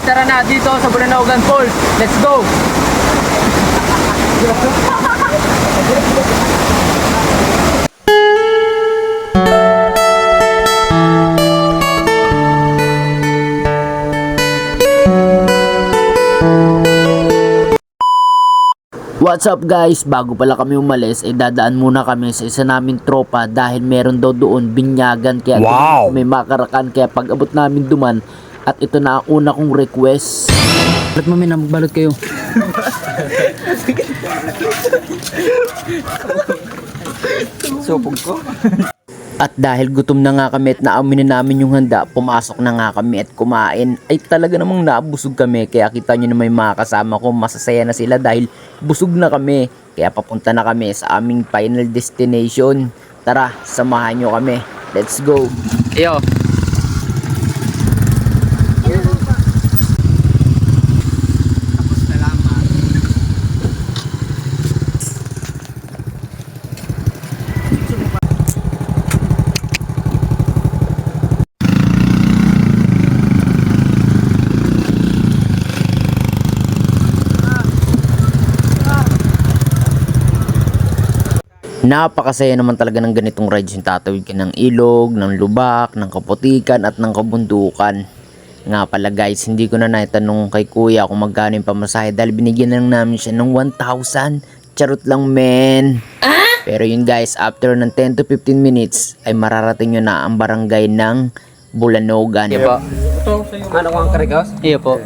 tara na dito sa Bulanogan Falls. Let's go! What's up guys? Bago pala kami umalis ay dadaan muna kami sa isa naming tropa dahil meron daw doon binyagan kaya may makarakan kaya pag abot namin duman at ito na ang una kong request. Ba't mami na magbalot kayo? Supog ko. At dahil gutom na nga kami at naaminin namin yung handa, pumasok na nga kami at kumain. Ay talaga namang nabusog kami. Kaya kita nyo na may mga kasama ko, masasaya na sila dahil busog na kami. Kaya papunta na kami sa aming final destination. Tara, samahan nyo kami. Let's go. Iyo. Napakasaya naman talaga ng ganitong rides yung tatawid ka ng ilog, ng lubak, ng kaputikan at ng kabundukan. Nga pala guys, hindi ko na naitanong kay kuya kung magkano yung pamasahe dahil binigyan lang namin siya ng 1,000. Charot lang men. Pero yun guys, after ng 10 to 15 minutes ay mararating nyo na ang barangay ng Bulanogan. Iyo po. Ano ko ang karigos? Iyo po.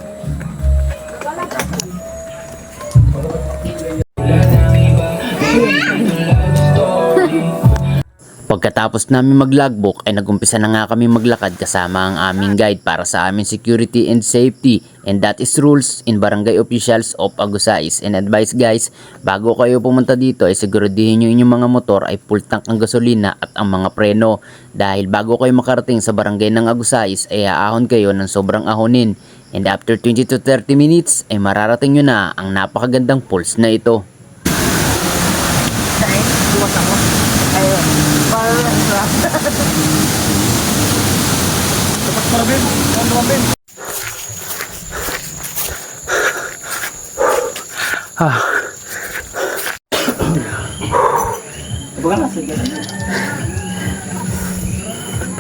Pagkatapos namin mag-logbook ay nagumpisa na nga kami maglakad kasama ang aming guide para sa aming security and safety, and that is rules in barangay officials of Agusais. And advice guys, bago kayo pumunta dito ay siguraduhin nyo inyong mga motor ay full tank ang gasolina at ang mga preno, dahil bago kayo makarating sa barangay ng Agusais ay aahon kayo ng sobrang ahonin, and after 20 to 30 minutes ay mararating nyo na ang napakagandang falls na ito.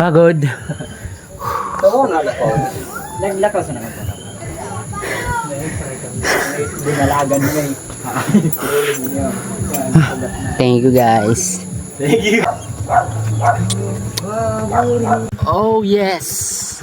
Pagod. Oo, naglakaw sa naman. Dinalagan mo eh. Thank you guys. Thank you. Oh yes.